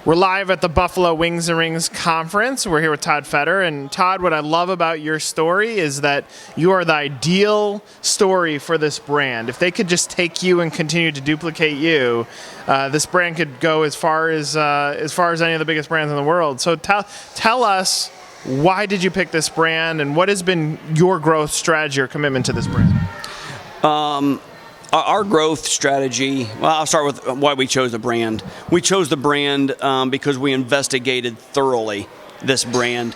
We're live at the Buffalo Wings and Rings conference. We're here with Todd Fetter. And Todd, what I love about your story is that you are the ideal story for this brand. If they could just take you and continue to duplicate you, this brand could go as far as any of the biggest brands in the world. So tell us, why did you pick this brand, and what has been your growth strategy or commitment to this brand? Our growth strategy, well, I'll start with why we chose the brand. We chose the brand because we investigated thoroughly this brand.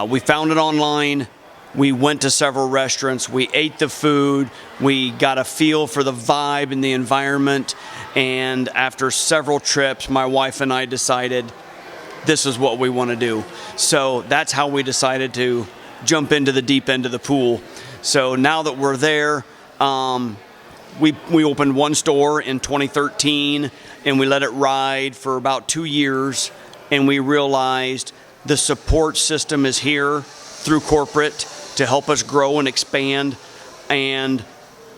We found it online. We went to several restaurants. We ate the food. We got a feel for the vibe and the environment. And after several trips, my wife and I decided this is what we want to do. So that's how we decided to jump into the deep end of the pool. So now that we're there, we opened one store in 2013, and we let it ride for about 2 years, and we realized the support system is here through corporate to help us grow and expand. And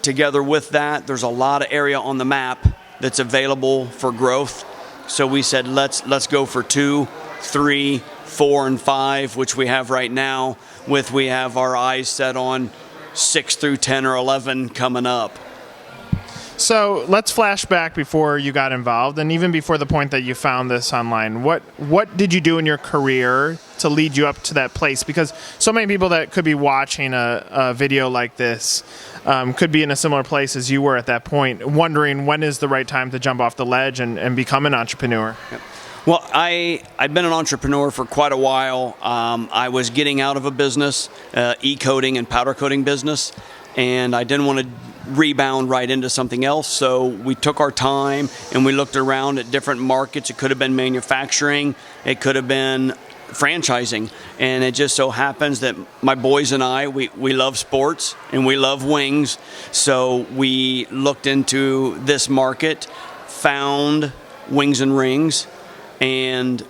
together with that, there's a lot of area on the map that's available for growth. So we said, let's go for 2, 3, 4, and 5, which we have right now. We have our eyes set on 6 through 10 or 11 coming up. So let's flash back before you got involved, and even before the point that you found this online. What did you do in your career to lead you up to that place? Because so many people that could be watching a video like this could be in a similar place as you were at that point, wondering when is the right time to jump off the ledge and become an entrepreneur. Yep. Well, I've been an entrepreneur for quite a while. I was getting out of a business, e-coating and powder coating business, and I didn't want to rebound right into something else. So we took our time and we looked around at different markets. It could have been manufacturing. It could have been franchising. And it just so happens that my boys and I, we love sports and we love wings. So we looked into this market, found Wings and Rings, and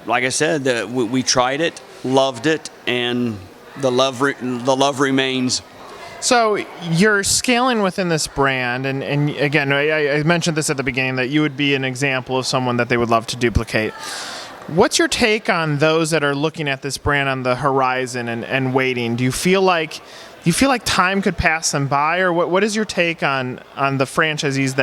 like I said, we tried it, loved it, and the love remains. So you're scaling within this brand, and again, I mentioned this at the beginning, that you would be an example of someone that they would love to duplicate. What's your take on those that are looking at this brand on the horizon and waiting? Do you feel like time could pass them by, or what is your take on the franchisees,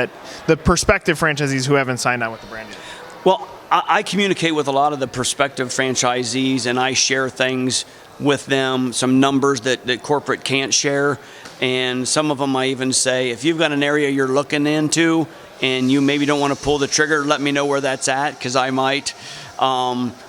the prospective franchisees who haven't signed on with the brand yet? Well, I communicate with a lot of the prospective franchisees, and I share things with them, some numbers that corporate can't share. And some of them I even say, if you've got an area you're looking into and you maybe don't want to pull the trigger, let me know where that's at, because I might.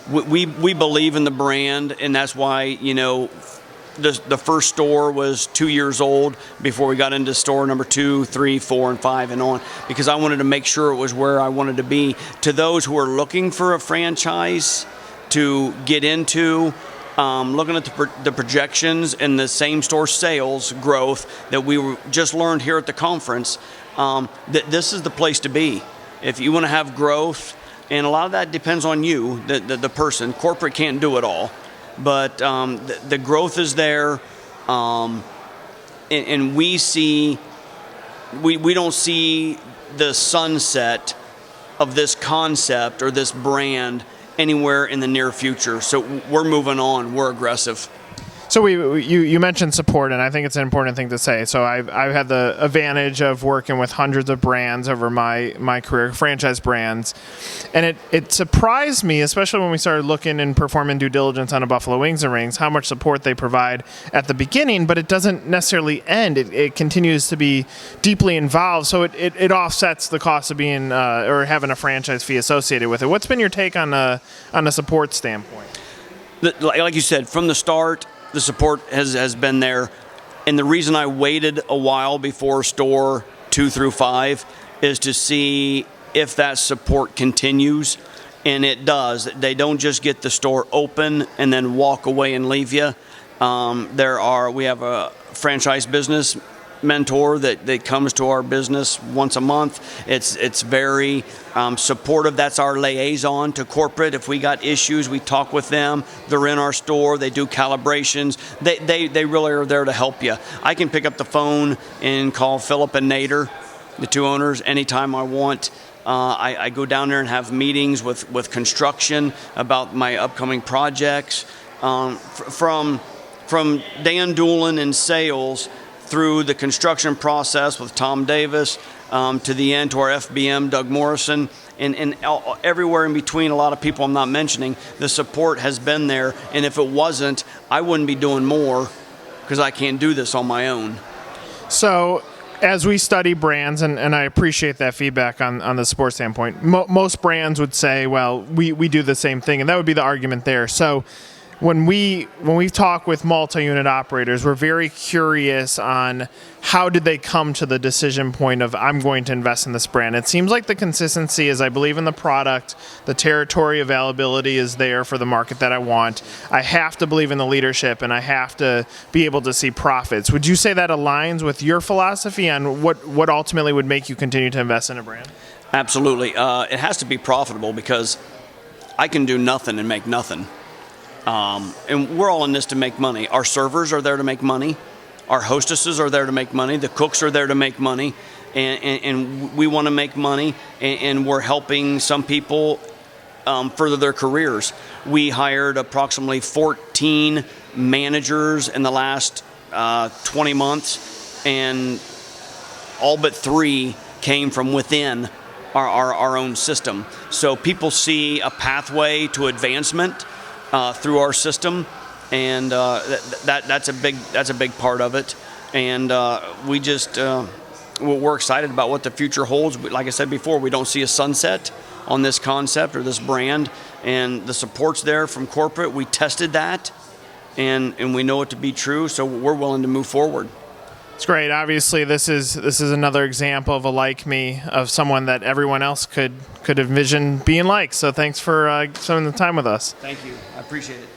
We believe in the brand, and that's why, the first store was 2 years old before we got into store number 2, 3, 4, and 5 and on, because I wanted to make sure it was where I wanted to be. To those who are looking for a franchise to get into, looking at the projections and the same store sales growth that we just learned here at the conference, that this is the place to be. If you want to have growth, and a lot of that depends on you, the person. Corporate can't do it all. But the growth is there, and we don't see the sunset of this concept or this brand anywhere in the near future. So we're moving on. We're aggressive. So you mentioned support, and I think it's an important thing to say. So I've had the advantage of working with hundreds of brands over my career, franchise brands, and it surprised me, especially when we started looking and performing due diligence on a Buffalo Wings and Rings, how much support they provide at the beginning, but it doesn't necessarily end. It continues to be deeply involved, so it offsets the cost of being or having a franchise fee associated with it. What's been your take on a support standpoint? Like you said, from the start, the support has been there. And the reason I waited a while before store 2 through 5 is to see if that support continues. And it does. They don't just get the store open and then walk away and leave you. We have a franchise business mentor that comes to our business once a month. It's very supportive. That's our liaison to corporate. If we got issues, we talk with them. They're in our store. They do calibrations. They really are there to help you. I can pick up the phone and call Philip and Nader, the two owners, anytime I want. I go down there and have meetings with construction about my upcoming projects. From Dan Doolin in sales through the construction process with Tom Davis to the end to our FBM, Doug Morrison, and everywhere in between, a lot of people I'm not mentioning, the support has been there. And if it wasn't, I wouldn't be doing more because I can't do this on my own. So as we study brands, and I appreciate that feedback on the sports standpoint, most brands would say, well, we do the same thing, and that would be the argument there. So when we talk with multi-unit operators, we're very curious on how did they come to the decision point of I'm going to invest in this brand. It seems like the consistency is I believe in the product, the territory availability is there for the market that I want. I have to believe in the leadership, and I have to be able to see profits. Would you say that aligns with your philosophy on what ultimately would make you continue to invest in a brand? Absolutely. It has to be profitable because I can do nothing and make nothing. And we're all in this to make money. Our servers are there to make money. Our hostesses are there to make money. The cooks are there to make money. And we want to make money. And we're helping some people further their careers. We hired approximately 14 managers in the last 20 months. And all but 3 came from within our own system. So people see a pathway to advancement through our system, and that's a big part of it. And we're excited about what the future holds. Like I said before, we don't see a sunset on this concept or this brand, and the support's there from corporate. We tested that, and we know it to be true, so we're willing to move forward. It's great. Obviously, this is another example of a like me, of someone that everyone else could envision being like. So thanks for spending the time with us. Thank you. I appreciate it.